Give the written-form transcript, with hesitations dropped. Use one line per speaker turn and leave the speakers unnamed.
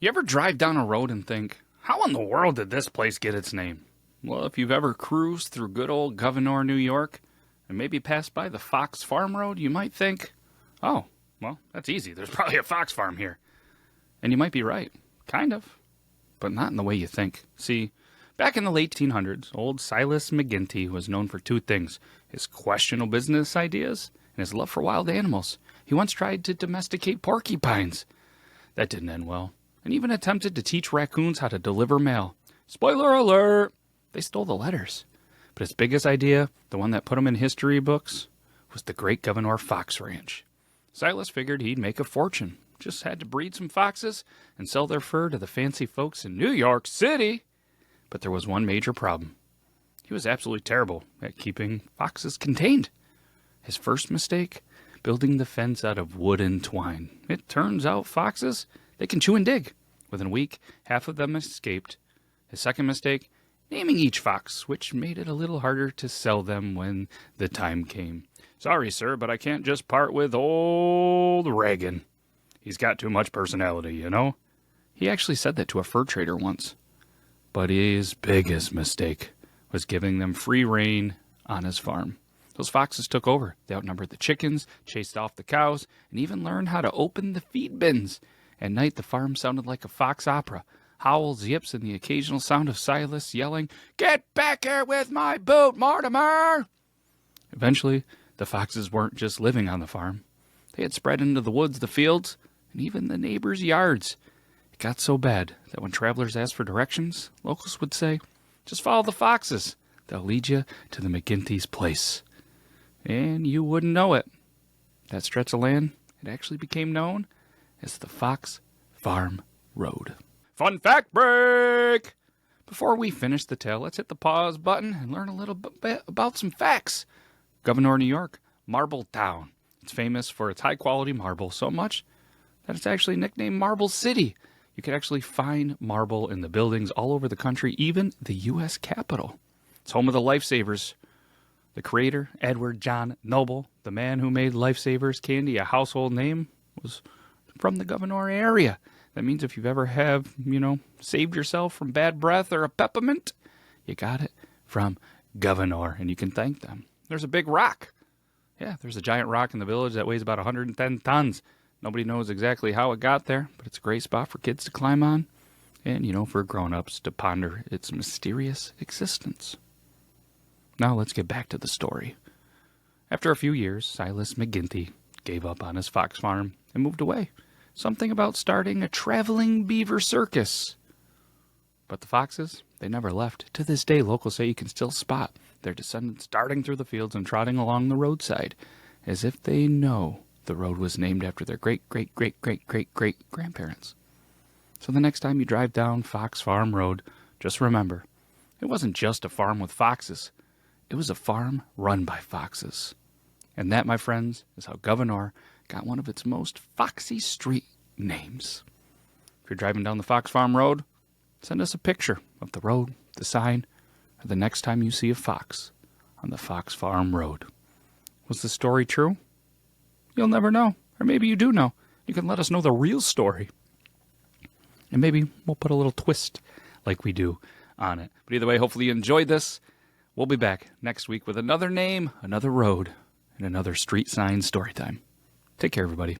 You ever drive down a road and think, how in the world did this place get its name? Well, if you've ever cruised through good old Gouverneur, New York, and maybe passed by the Fox Farm Road, you might think, oh, well, that's easy. There's probably a fox farm here. And you might be right. Kind of. But not in the way you think. See, back in the late 1800s, old Silas McGinty was known for two things: his questionable business ideas and his love for wild animals. He once tried to domesticate porcupines. That didn't end well. And even attempted to teach raccoons how to deliver mail. Spoiler alert! They stole the letters. But his biggest idea, the one that put him in history books, was the Great Gouverneur Fox Ranch. Silas figured he'd make a fortune. Just had to breed some foxes and sell their fur to the fancy folks in New York City. But there was one major problem. He was absolutely terrible at keeping foxes contained. His first mistake? Building the fence out of wood and twine. It turns out foxes, they can chew and dig. Within a week, half of them escaped. His second mistake? Naming each fox, which made it a little harder to sell them when the time came. Sorry, sir, but I can't just part with old Reagan. He's got too much personality, you know? He actually said that to a fur trader once. But his biggest mistake was giving them free rein on his farm. Those foxes took over. They outnumbered the chickens, chased off the cows, and even learned how to open the feed bins. At night, the farm sounded like a fox opera. Howls, yips, and the occasional sound of Silas yelling, "Get back here with my boot, Mortimer!" Eventually, the foxes weren't just living on the farm. They had spread into the woods, the fields, and even the neighbors' yards. It got so bad that when travelers asked for directions, locals would say, "Just follow the foxes. They'll lead you to the McGinty's place." And you wouldn't know it. That stretch of land, it actually became known as the Fox Farm Road. Fun fact break! Before we finish the tale, let's hit the pause button and learn a little bit about some facts. Gouverneur, New York, Marble Town. It's famous for its high-quality marble, so much that it's actually nicknamed Marble City. You can actually find marble in the buildings all over the country, even the U.S. Capitol. It's home of the Lifesavers. The creator, Edward John Noble, the man who made Lifesavers candy a household name, was from the Gouverneur area. That means if you've ever saved yourself from bad breath or a peppermint, you got it from Gouverneur, and you can thank them. There's a big rock. Yeah, there's a giant rock in the village that weighs about 110 tons. Nobody knows exactly how it got there, but it's a great spot for kids to climb on and, for grown-ups to ponder its mysterious existence. Now let's get back to the story. After a few years, Silas McGinty gave up on his fox farm and moved away. Something about starting a traveling beaver circus. But the foxes, they never left. To this day, locals say you can still spot their descendants darting through the fields and trotting along the roadside, as if they know the road was named after their great-great-great-great-great-great-grandparents. So the next time you drive down Fox Farm Road, just remember, it wasn't just a farm with foxes. It was a farm run by foxes. And that, my friends, is how Gouverneur got one of its most foxy street names. If you're driving down the Fox Farm Road, send us a picture of the road, the sign, or the next time you see a fox on the Fox Farm Road. Was the story true? You'll never know. Or maybe you do know. You can let us know the real story. And maybe we'll put a little twist like we do on it. But either way, hopefully you enjoyed this. We'll be back next week with another name, another road, and another street sign story time. Take care, everybody.